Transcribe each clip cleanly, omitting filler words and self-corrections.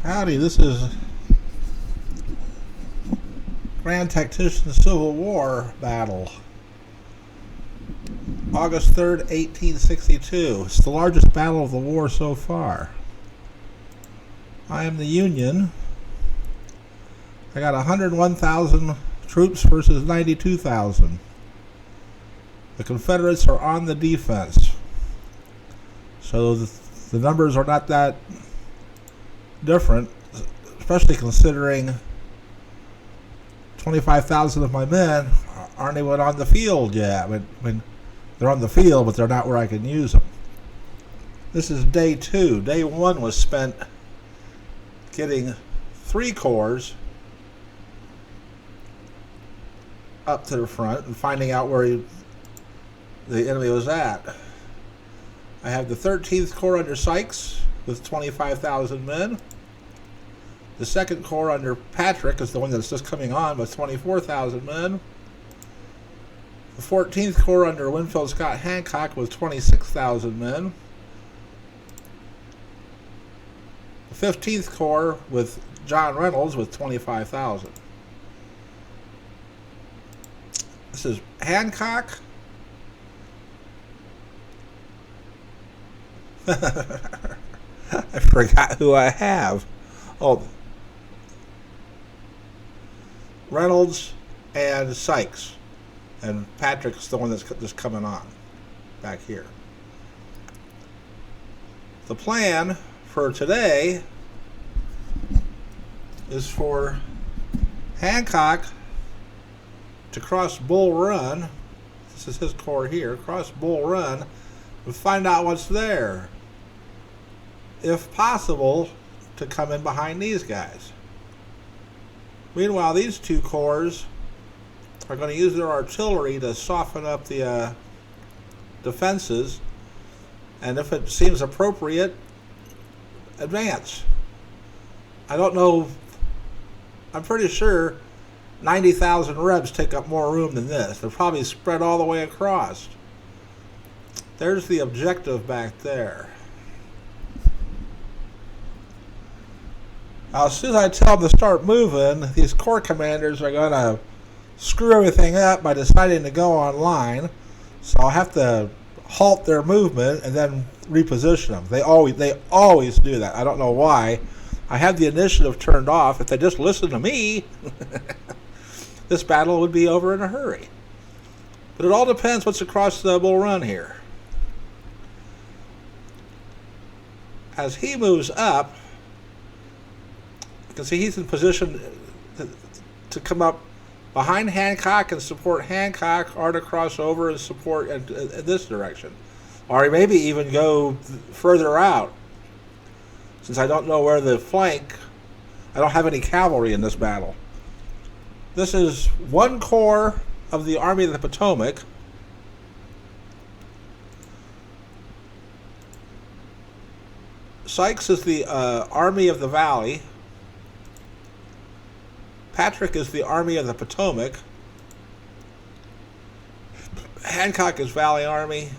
Howdy, this is Grand Tactician-Civil War battle. August 3rd, 1862. It's the largest battle of the war so far. I am the Union. I got 101,000 troops versus 92,000. The Confederates are on the defense. So the numbers are not that different, especially considering 25,000 of my men aren't even on the field yet. When they're on the field, but they're not where I can use them. This is day 2. Day 1 was spent getting 3 corps up to the front and finding out where the enemy was at. I have the 13th Corps under Sykes with 25,000 men. The 2nd Corps under Patrick is the one that's just coming on with 24,000 men. The 14th Corps under Winfield Scott Hancock with 26,000 men. The 15th Corps with John Reynolds with 25,000. This is Hancock. I forgot who I have. Oh, Reynolds and Sykes. And Patrick's the one that's just coming on back here. The plan for today is for Hancock to cross Bull Run. This is his corps here. Cross Bull Run and find out what's there. If possible, to come in behind these guys. Meanwhile, these 2 corps are going to use their artillery to soften up the defenses, and if it seems appropriate, advance. I don't know, I'm pretty sure 90,000 Rebs take up more room than this. They're probably spread all the way across. There's the objective back there. Now, as soon as I tell them to start moving, these corps commanders are going to screw everything up by deciding to go online. So I'll have to halt their movement and then reposition them. They always do that. I don't know why. I have the initiative turned off. If they just listen to me, this battle would be over in a hurry. But it all depends what's across the Bull Run here. As he moves up, you can see he's in position to come up behind Hancock and support Hancock, or to cross over and support in this direction. Or maybe even go further out. Since I don't know where the flank, I don't have any cavalry in this battle. This is 1 corps of the Army of the Potomac. Sykes is the Army of the Valley. Patrick is the Army of the Potomac. Hancock is Valley Army.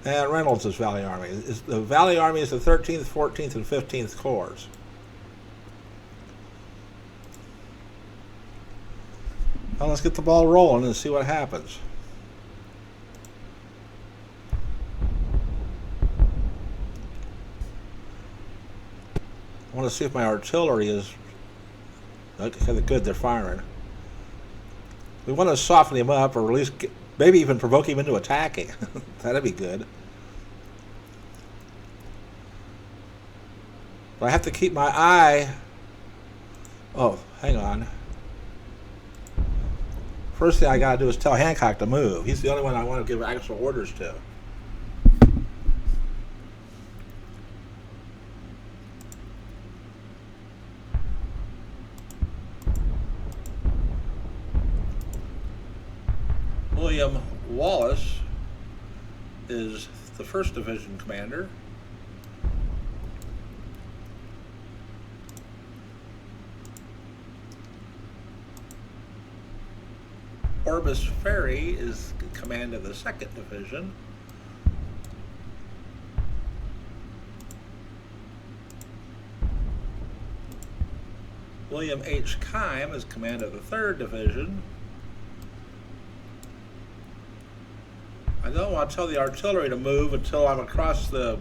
And Reynolds is Valley Army. The Valley Army is the 13th, 14th, and 15th Corps. Well, let's get the ball rolling and see what happens. I want to see if my artillery is... Okay, good, they're firing. We want to soften him up, or at least maybe even provoke him into attacking. That'd be good. But I have to keep my eye... Oh, hang on. First thing I got to do is tell Hancock to move. He's the only one I want to give actual orders to. William Wallace is the 1st Division commander. Orbis Ferry is in command of the 2nd Division. William H. Keim is command of the 3rd Division. I don't want to tell the artillery to move until I'm across the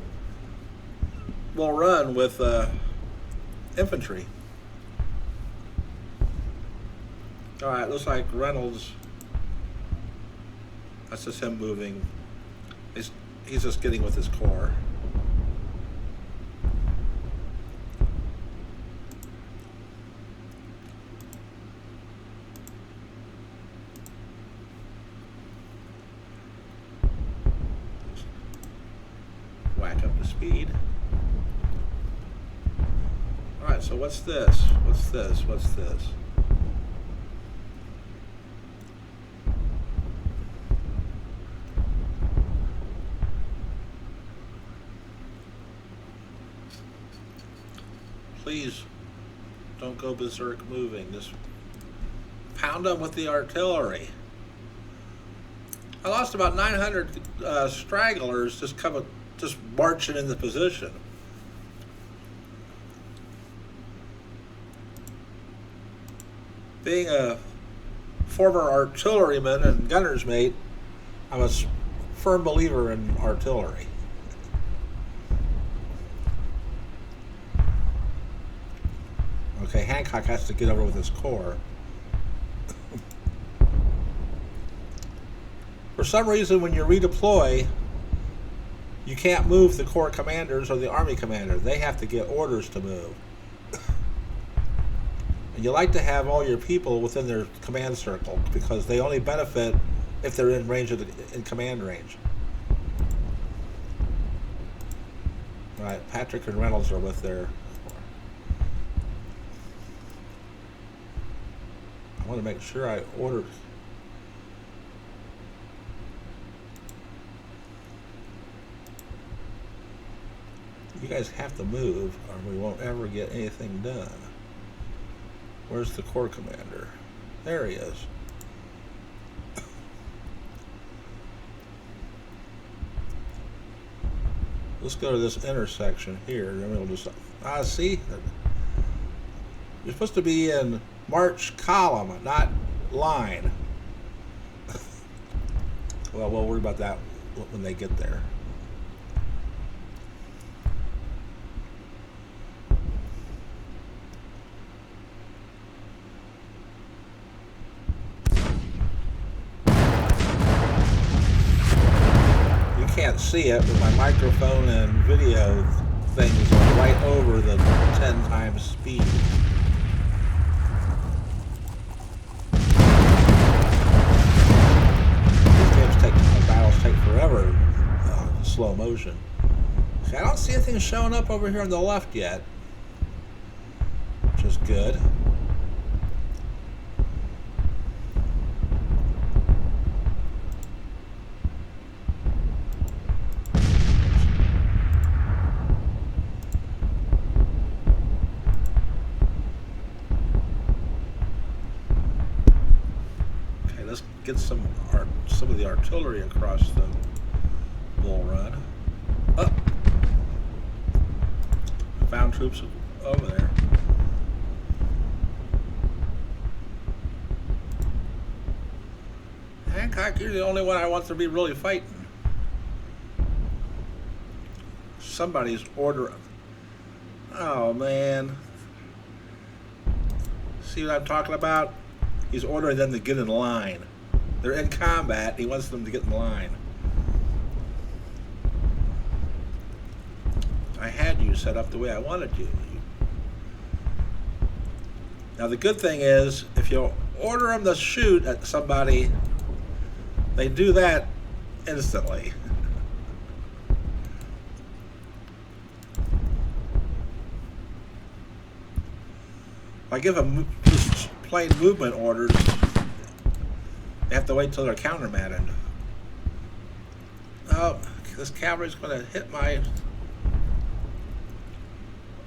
Bull Run with infantry. Alright, looks like Reynolds, that's just him moving. He's just getting with his corps. Whack up the speed. Alright, so what's this? What's this? What's this? Please don't go berserk moving. Just pound them with the artillery. I lost about 900 stragglers just marching into position. Being a former artilleryman and gunner's mate, I'm a firm believer in artillery. Okay, Hancock has to get over with his corps. For some reason, when you redeploy, you can't move the corps commanders or the army commander. They have to get orders to move. And you like to have all your people within their command circle because they only benefit if they're in range of in command range. All right, Patrick and Reynolds are with their. I want to make sure I ordered. You guys have to move or we won't ever get anything done. Where's the corps commander? There he is. Let's go to this intersection here. Then we'll just see. You're supposed to be in march column, not line. Well, we'll worry about that when they get there. You can't see it, but my microphone and video thing is right over the 10 times speed. Battles take forever in slow motion. See, I don't see anything showing up over here on the left yet, which is good. Okay, let's get some of the artillery across the Bull Run. Oh, found troops over there. Hancock, you're the only one I want to be really fighting. Somebody's ordering. Oh man. See what I'm talking about? He's ordering them to get in line. They're in combat. He wants them to get in line. I had you set up the way I wanted you. Now the good thing is, if you order them to shoot at somebody, they do that instantly. If I give them just plain movement orders, they have to wait till they're countermatted. Oh, this cavalry's going to hit my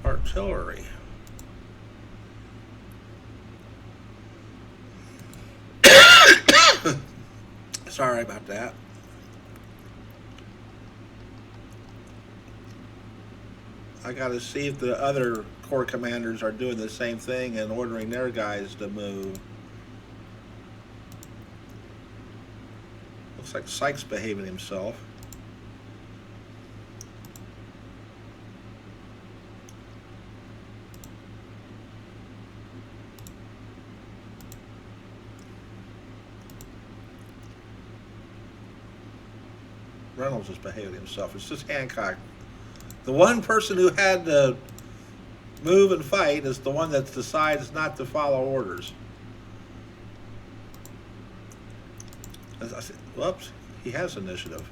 artillery. Sorry about that. I got to see if the other corps commanders are doing the same thing and ordering their guys to move. Looks like Sykes behaving himself. Reynolds is behaving himself. It's just Hancock. The one person who had to move and fight is the one that decides not to follow orders. As I said, whoops, he has initiative.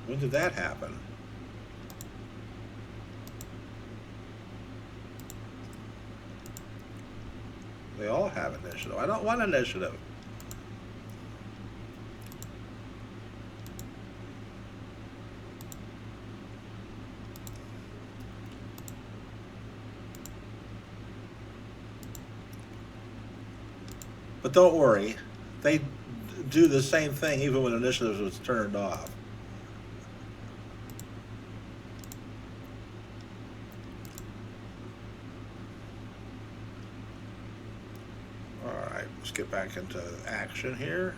When did that happen? They all have initiative. I don't want initiative. But don't worry, they do the same thing even when initiative was turned off. Alright, let's get back into action here.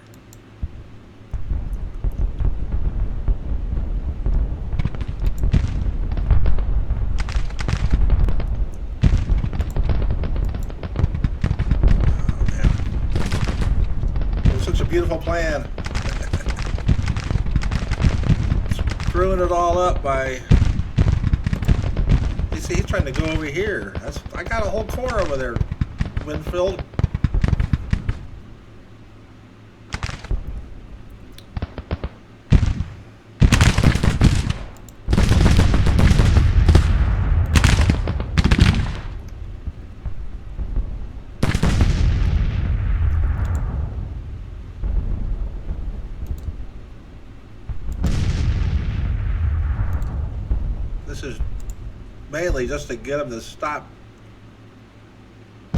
Beautiful plan. Screwing it all up by. You see, he's trying to go over here. I got a whole corps over there, Winfield. This is mainly just to get him to stop. I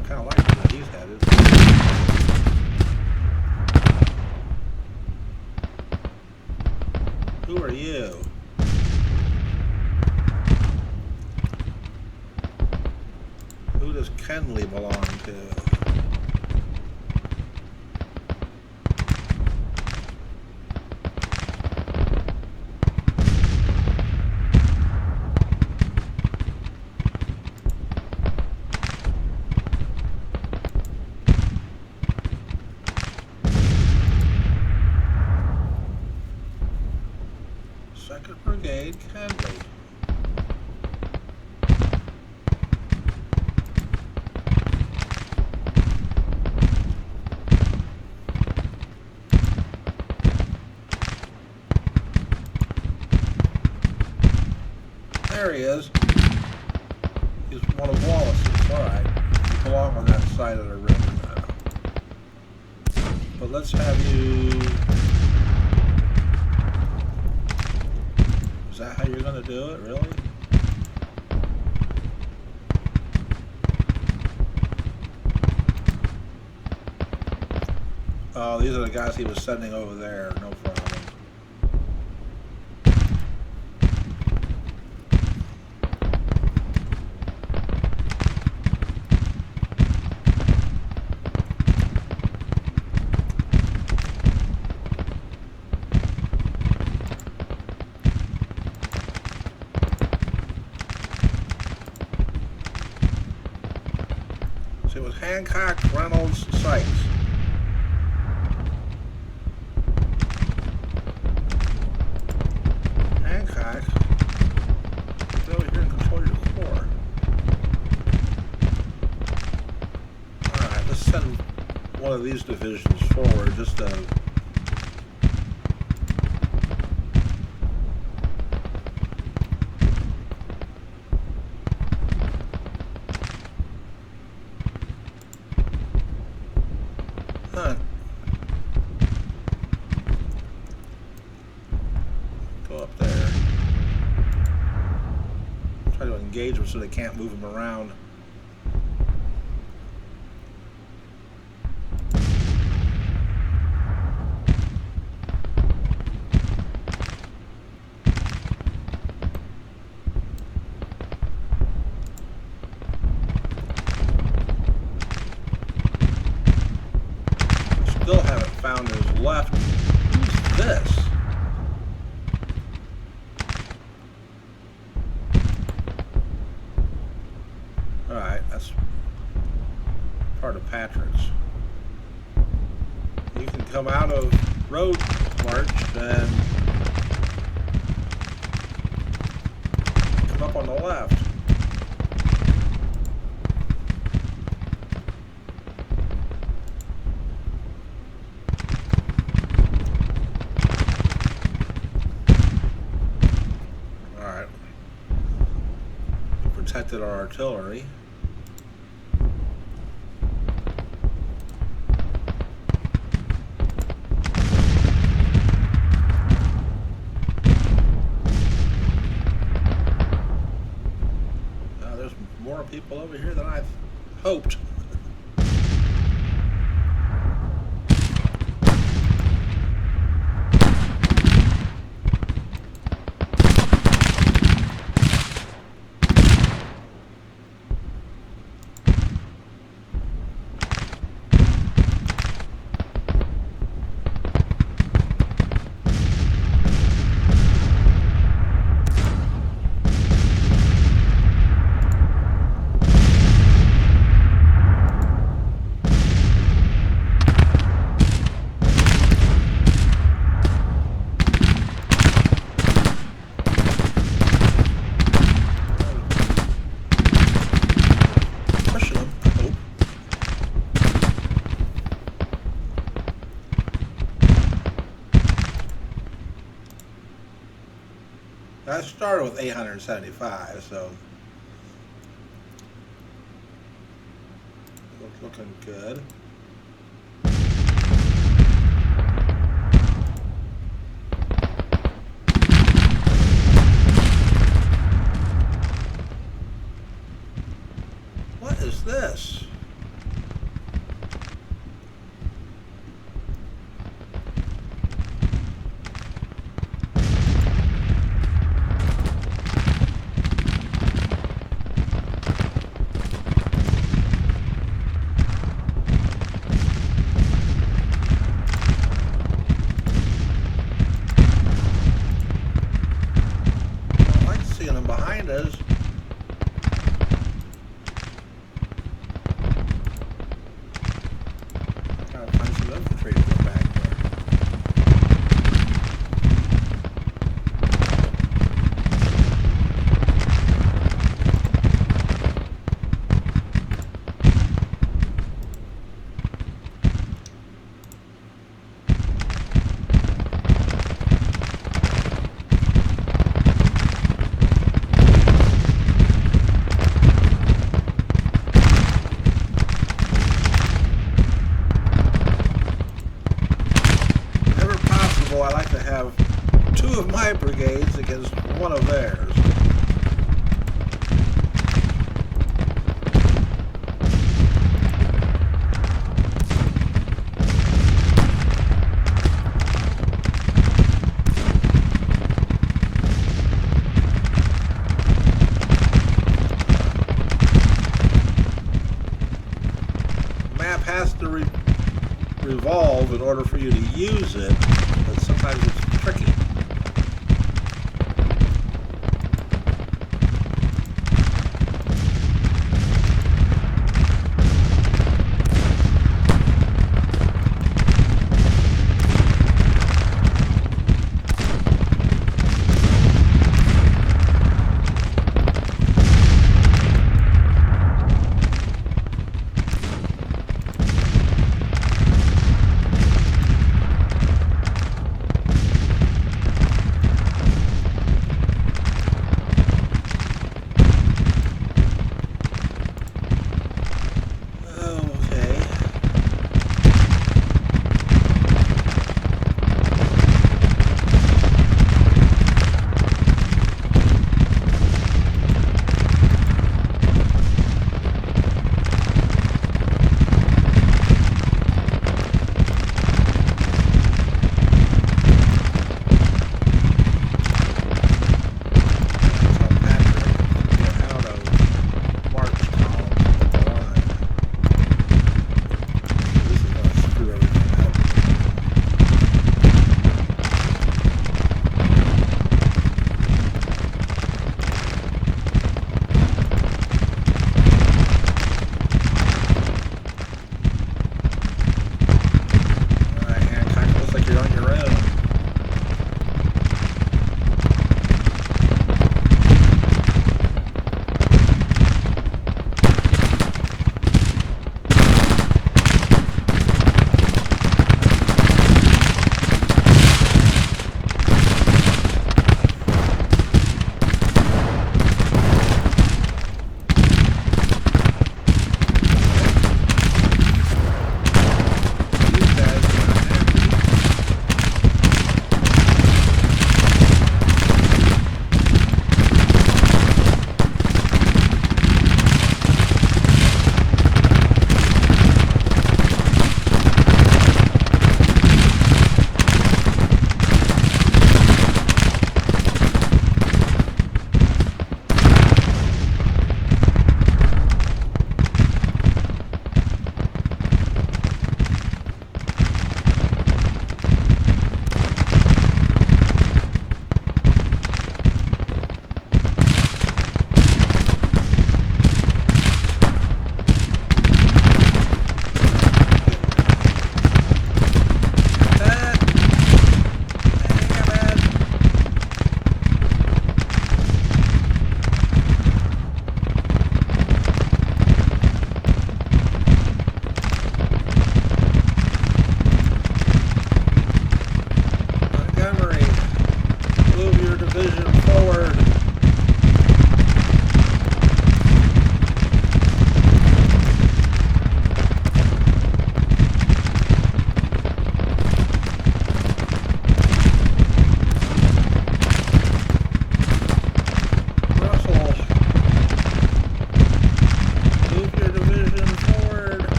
kind of like where he's headed. Who are you? Who does Kenley belong to? Second Brigade, Kenley. There he is. He's one of Wallace's. Alright. You belong on that side of the river now. But let's have you. Is that how you're going to do it, really? Oh, these are the guys he was sending over there. No problem. So it was Hancock, Reynolds, Sykes. Hancock, get over here and control your corps. Alright, let's send one of these divisions forward just to. Go up there. Try to engage them so they can't move them around. Still haven't found his left. Who's this? Alright, that's part of Patrick's. You can come out of road march and come up on the left. Alright. We protected our artillery. More people over here than I hoped. I started with 875, so looking good. What is this? Behind us. Trying to find some infantry to get back I like to have two of my brigades against one of theirs. The map has to revolve in order for you to use it. Sometimes it's tricky.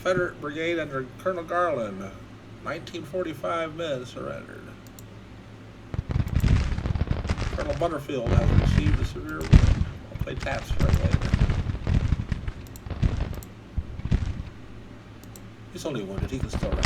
Confederate brigade under Colonel Garland, 1945 men surrendered. Colonel Butterfield has received a severe wound. I'll play taps for him later. He's only wounded, he can still run.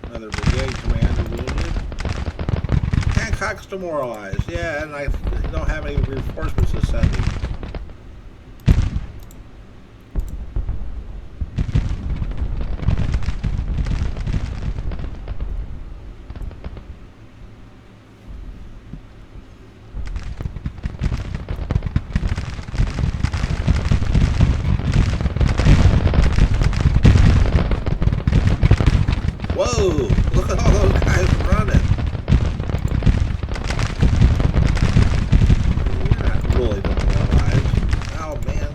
Another brigade commander wounded. Hancock's demoralized. Yeah, and I don't have any reinforcements to send him. Whoa! Look at all those guys running. You're not really demoralized. Oh, man.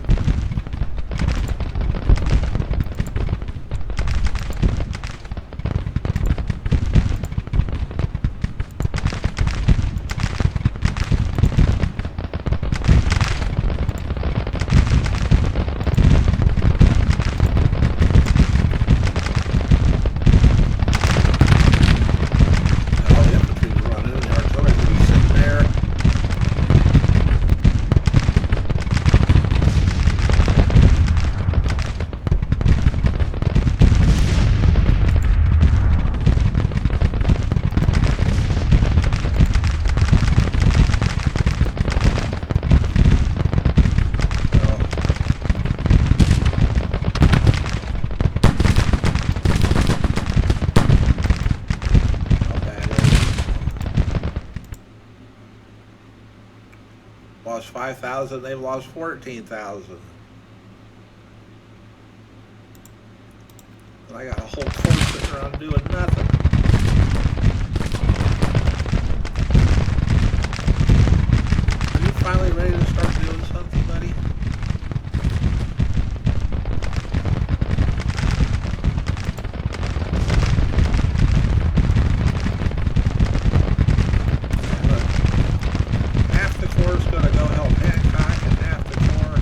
Lost 5,000, they've lost 14,000. And I got a whole corps sitting around doing nothing. Are you finally ready to start doing something, buddy? Half the corps is going to go help Hancock, and half the corps.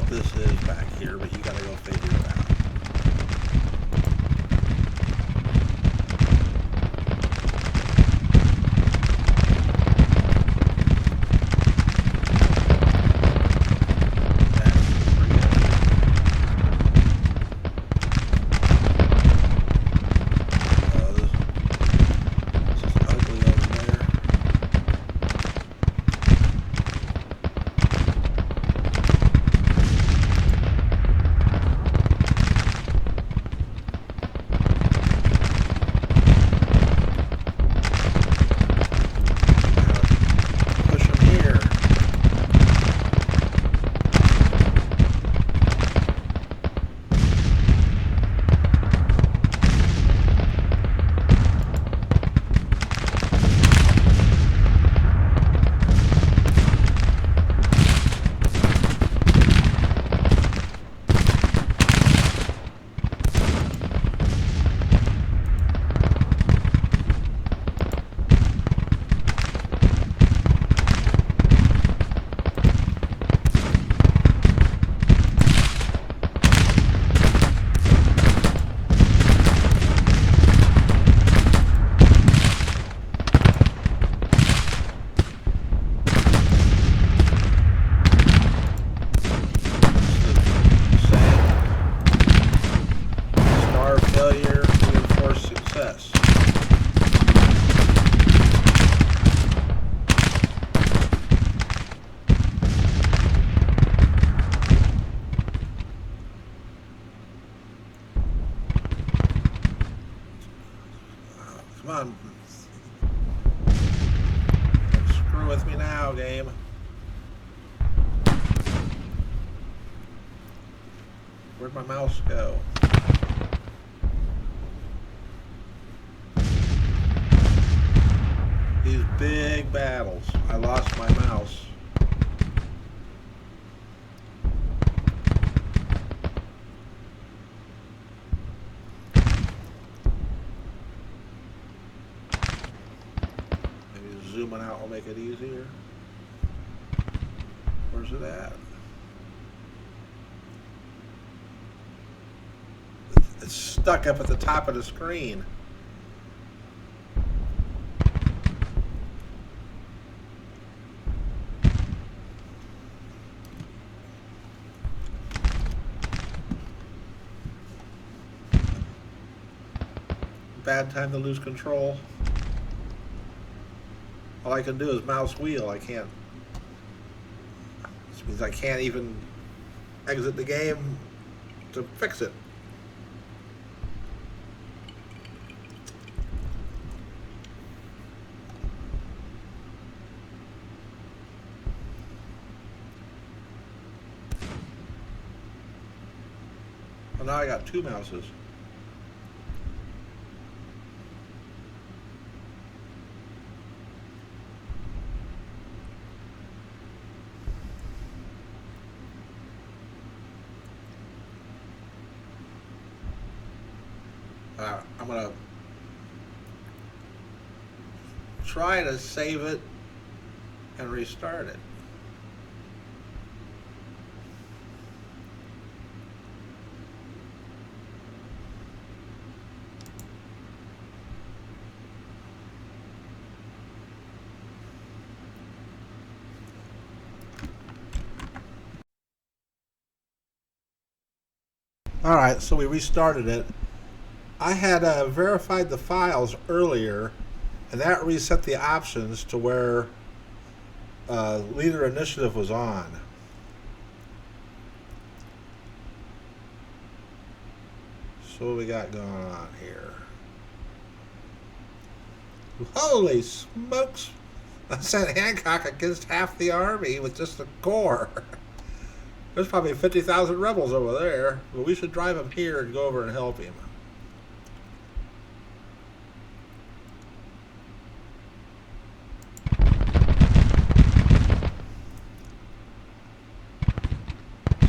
This is back here, but you gotta go figure it out. This is ugly over there. Where'd my mouse go? These big battles. I lost my mouse. Maybe zooming out will make it easier. Where's it at? It's stuck up at the top of the screen. Bad time to lose control. All I can do is mouse wheel. I can't. This means I can't even exit the game to fix it. Well, now I got two mouses. I'm gonna try to save it and restart it. All right, so we restarted it. I had verified the files earlier, and that reset the options to where leader initiative was on. So what we got going on here? Holy smokes! I sent Hancock against half the army with just a corps. There's probably 50,000 rebels over there, but we should drive him here and go over and help him.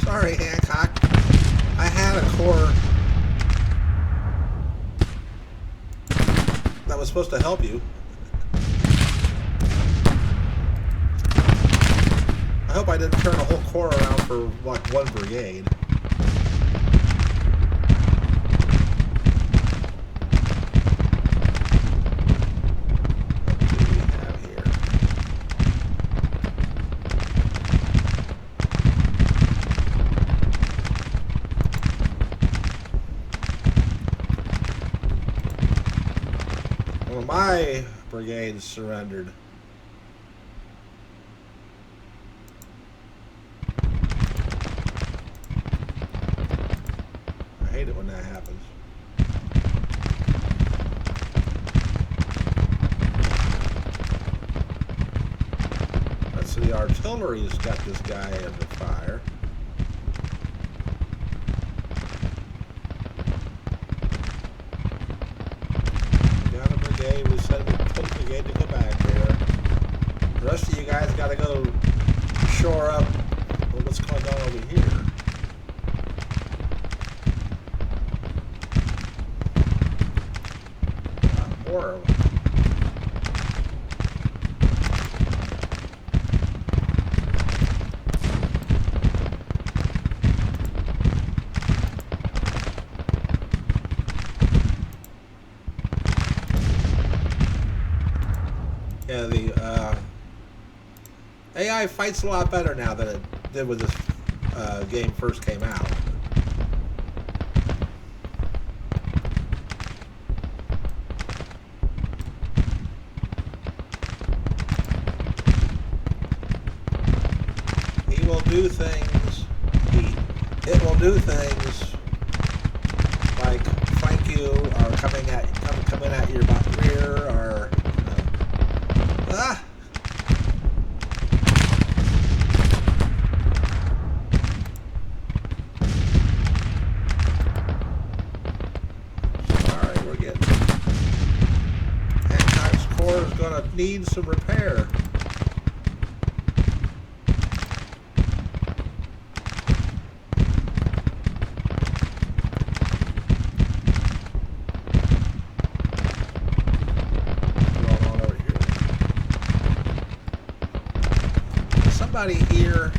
Sorry, Hancock. I had a corps that was supposed to help you. I hope I didn't turn a whole corps around for like one brigade. What do we have here? Well, my brigade surrendered. I hate it when that happens. Let's see, the artillery's got this guy under fire. Got a brigade, we sent a brigade to go back there. The rest of you guys gotta go shore up what's going on over here. More of them. Yeah, the AI fights a lot better now than it did when this game first came out. He will do things. It will do things like flank you or coming at your rear or ah. needs some repair. Going on over here. Somebody here.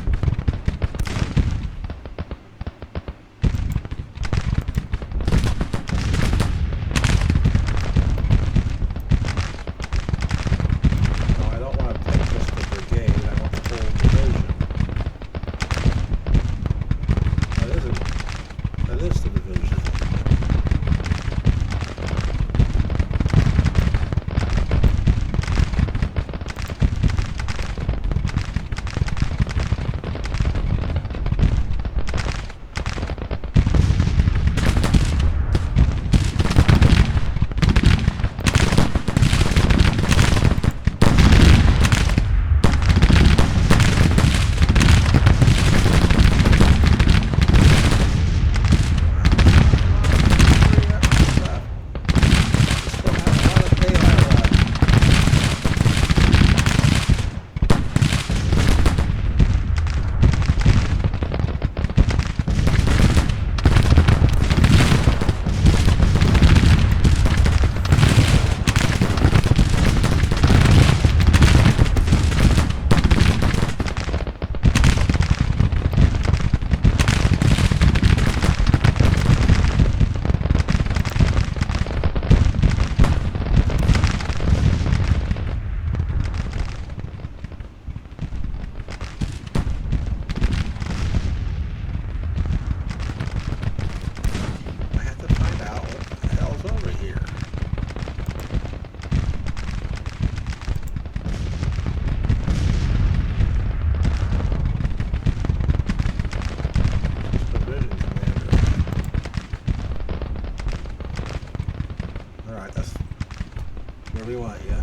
We want you.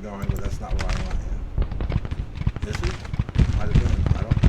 Going, but that's not where I want you. Is it? Might have been. I don't know.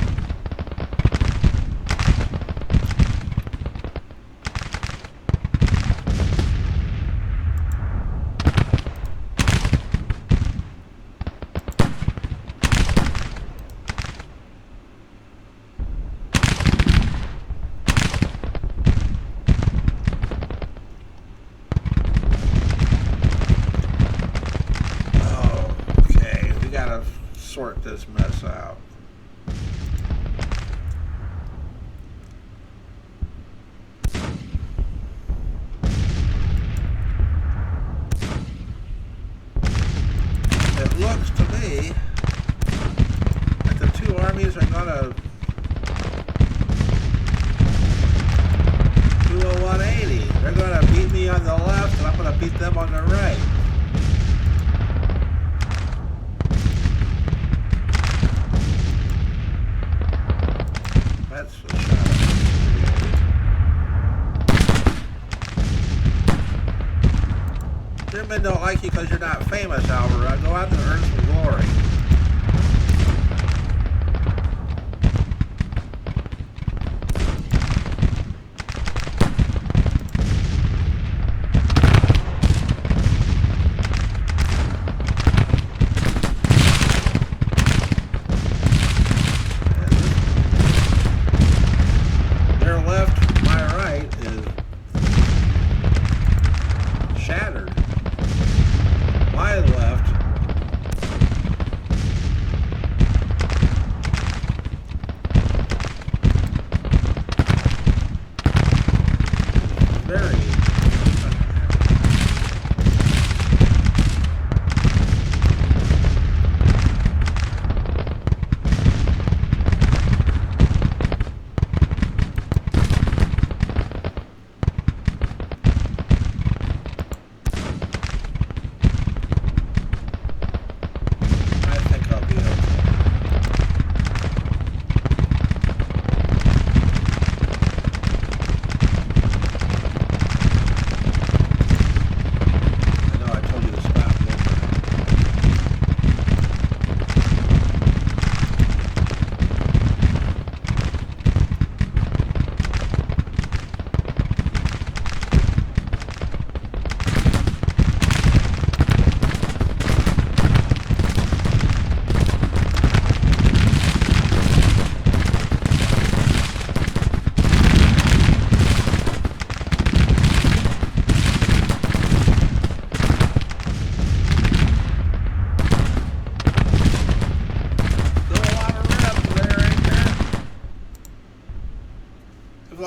Sort this mess out. It looks to me like the two armies are going to do a 180. They're going to beat me on the left, and I'm going to beat them on the right. That's a shot. Your men don't like you because you're not famous, Alvaro. Go out and earn some glory.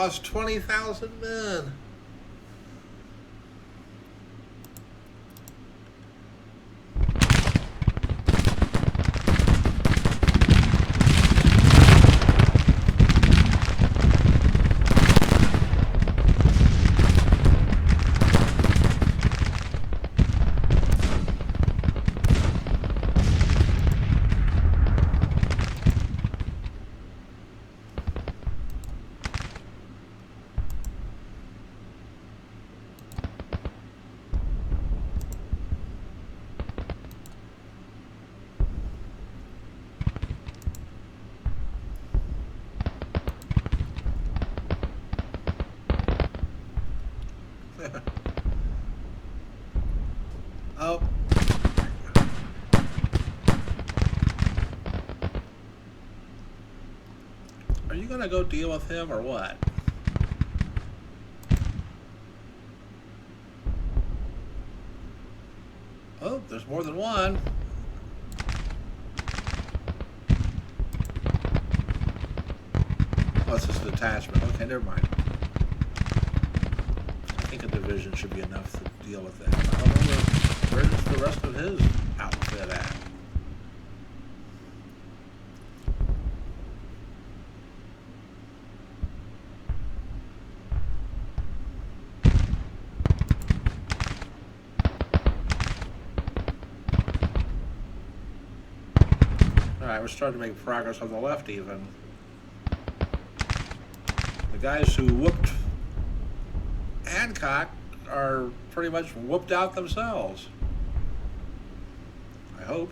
lost 20,000 men. Oh. Are you gonna go deal with him or what? Oh, there's more than one. Oh, it's just a detachment. Okay, never mind. I think a division should be enough to deal with that. I don't know where's the rest of his outfit at. Alright, we're starting to make progress on the left even. The guys who whooped Hancock are pretty much whooped out themselves. I hope.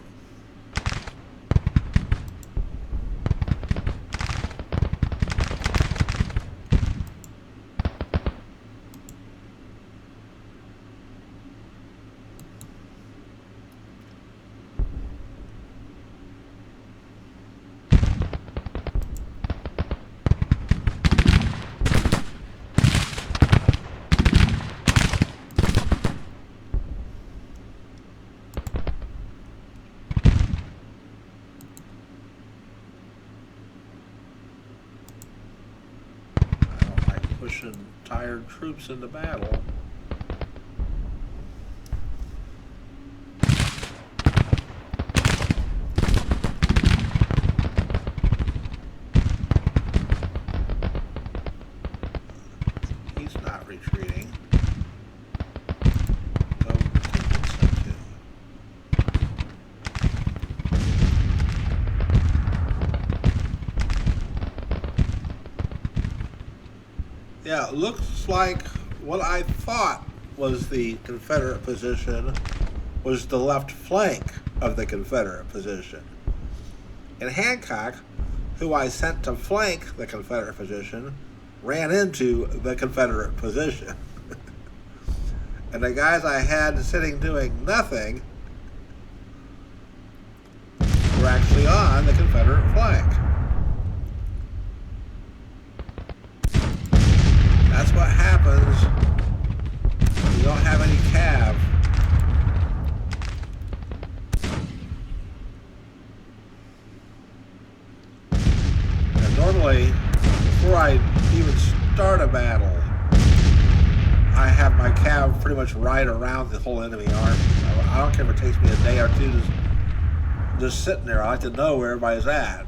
Pushing tired troops into battle. He's not retreating. No, yeah, it looks like what I thought was the Confederate position was the left flank of the Confederate position. And Hancock, who I sent to flank the Confederate position, ran into the Confederate position. And the guys I had sitting doing nothing were actually on the Confederate flank. That's what happens when you don't have any cav. And normally, before I even start a battle, I have my cav pretty much ride around the whole enemy army. I don't care if it takes me a day or two just sitting there. I like to know where everybody's at.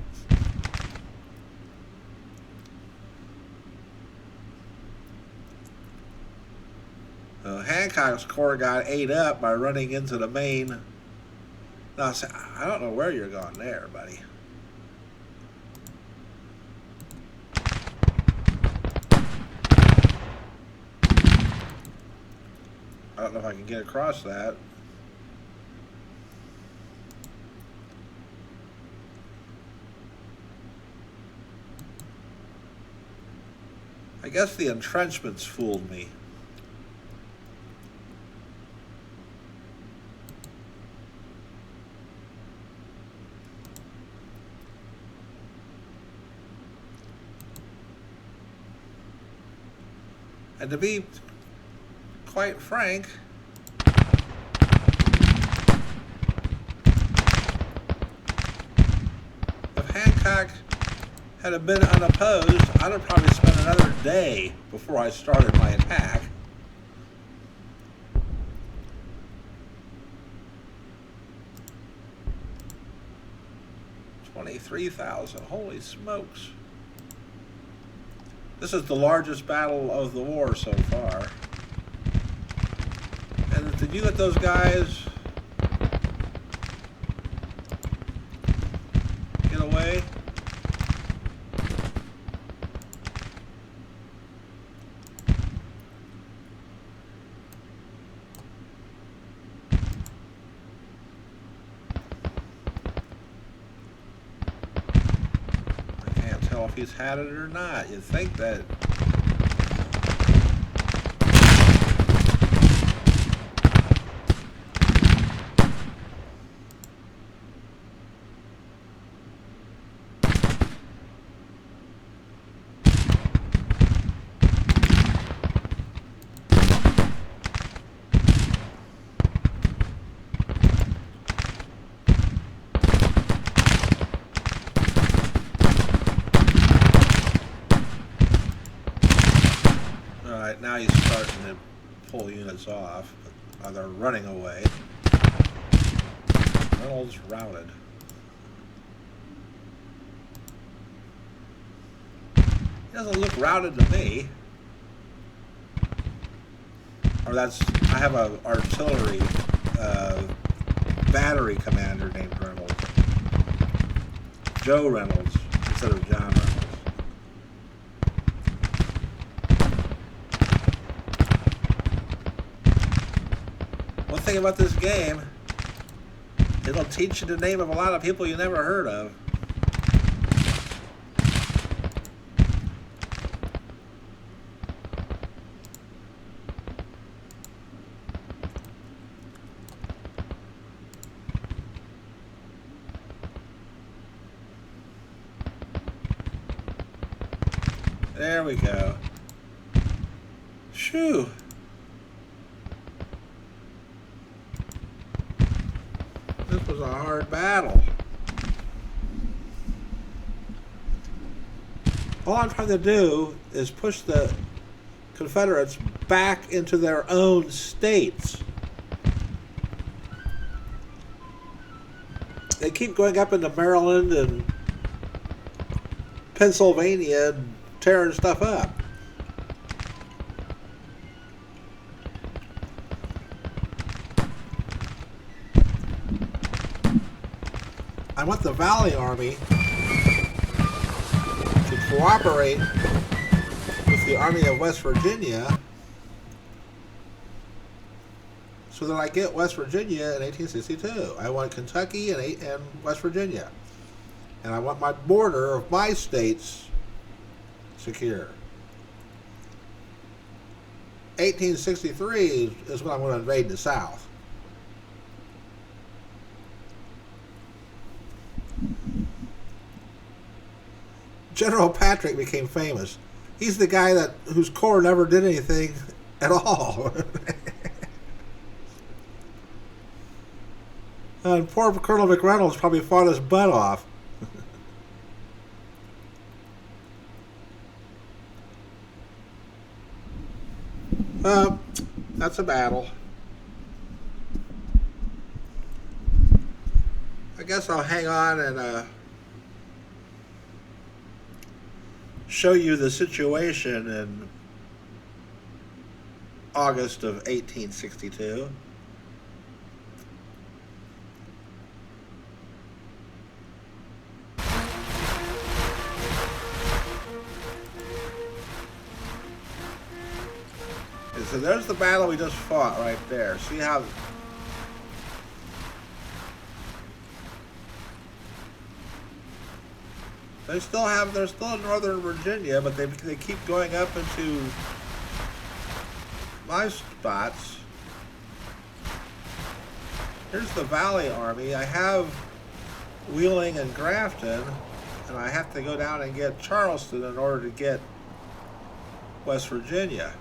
Hancock's corps got ate up by running into the main. Now, I don't know where you're going there, buddy. I don't know if I can get across that. I guess the entrenchments fooled me. And to be quite frank, if Hancock had been unopposed, I'd have probably spent another day before I started my attack. $23,000. Holy smokes. This is the largest battle of the war so far. And did you let those guys get away? I can't tell if he's had it or not. You'd think that. Alright, now he's starting to pull units off, but they're running away. Reynolds routed. He doesn't look routed to me. Or that's, I have a artillery battery commander named Reynolds. Joe Reynolds instead of John Reynolds. One thing about this game, it'll teach you the name of a lot of people you never heard of. There we go. Shoo. This was a hard battle. All I'm trying to do is push the Confederates back into their own states. They keep going up into Maryland and Pennsylvania and tearing stuff up. I want the Valley Army to cooperate with the Army of West Virginia so that I get West Virginia in 1862. I want Kentucky and West Virginia. And I want my border of my states secure. 1863 is when I'm going to invade the South. General Patrick became famous. He's the guy whose corps never did anything at all. And poor Colonel McReynolds probably fought his butt off. That's a battle. I guess I'll hang on and show you the situation in August of 1862. So there's the battle we just fought right there. See how they're still in Northern Virginia, but they keep going up into my spots. Here's the Valley Army. I have Wheeling and Grafton, and I have to go down and get Charleston in order to get West Virginia.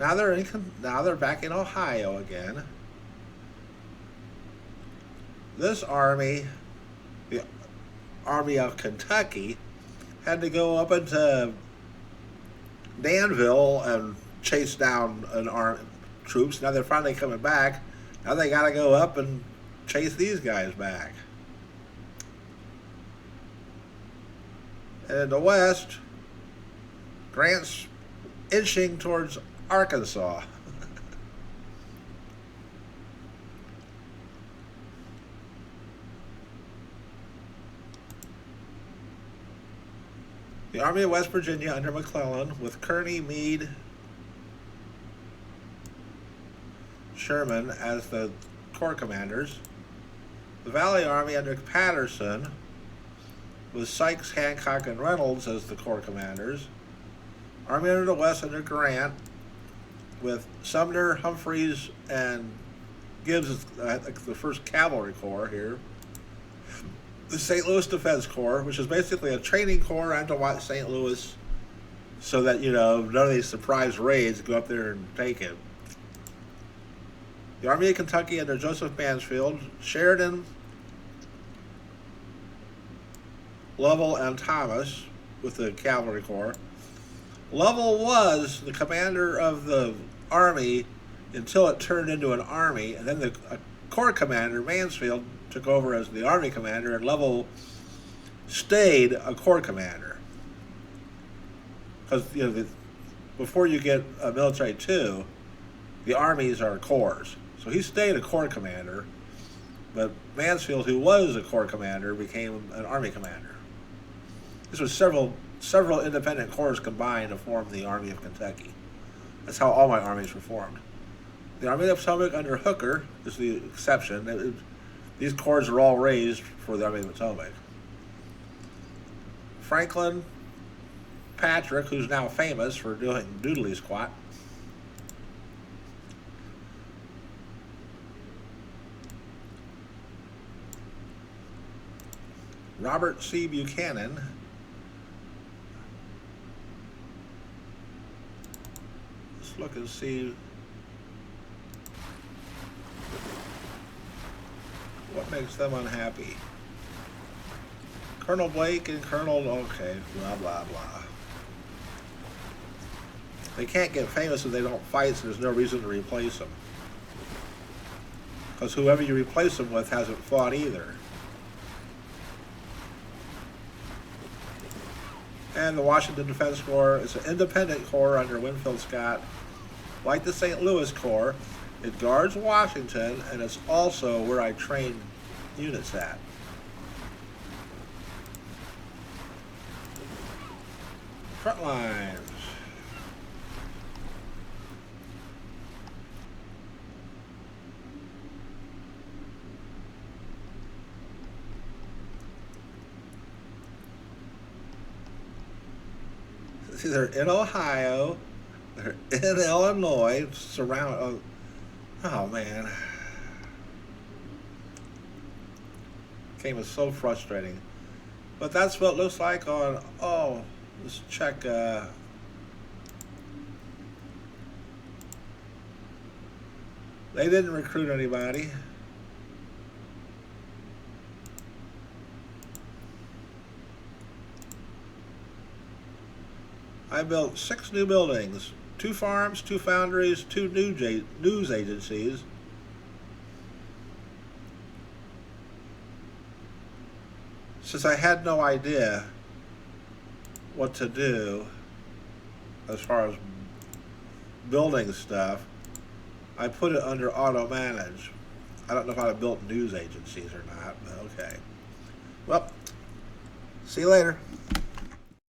Now they're back in Ohio again. This army, the Army of Kentucky, had to go up into Danville and chased down troops. Now they're finally coming back. Now they got to go up and chase these guys back. And in the west, Grant's inching towards Arkansas. The Army of West Virginia under McClellan, with Kearny, Meade, Sherman as the corps commanders. The Valley Army under Patterson, with Sykes, Hancock, and Reynolds as the corps commanders. Army under the West under Grant, with Sumner, Humphreys, and Gibbs as the 1st Cavalry Corps here. The St. Louis Defense Corps, which is basically a training corps under St. Louis, so that, none of these surprise raids go up there and take it. The Army of Kentucky under Joseph Mansfield, Sheridan, Lovell, and Thomas with the Cavalry Corps. Lovell was the commander of the Army until it turned into an army, and then the Corps commander, Mansfield, took over as the Army commander, and Lovell stayed a Corps commander. Because, before you get a military coup, the armies are corps. So he stayed a Corps commander, but Mansfield, who was a Corps commander, became an Army commander. This was several independent corps combined to form the Army of Kentucky. That's how all my armies were formed. The Army of the Potomac under Hooker is the exception. These corps are all raised for the Army of the Potomac. Franklin Patrick, who's now famous for doing doodly squat. Robert C. Buchanan. Let's look and see what makes them unhappy. Colonel Blake and Colonel, okay, blah, blah, blah. They can't get famous if they don't fight, so there's no reason to replace them. Because whoever you replace them with hasn't fought either. And the Washington Defense Corps is an independent corps under Winfield Scott. Like the St. Louis Corps, it guards Washington, and it's also where I train units at. Front lines. See, they're in Ohio, they're in Illinois, surrounded. Oh man. Game is so frustrating. But that's what it looks like on, let's check, they didn't recruit anybody. I built 6 new buildings, 2 farms, 2 foundries, 2 news agencies. Since I had no idea what to do as far as building stuff, I put it under auto manage. I don't know if I built news agencies or not, but okay. Well, see you later.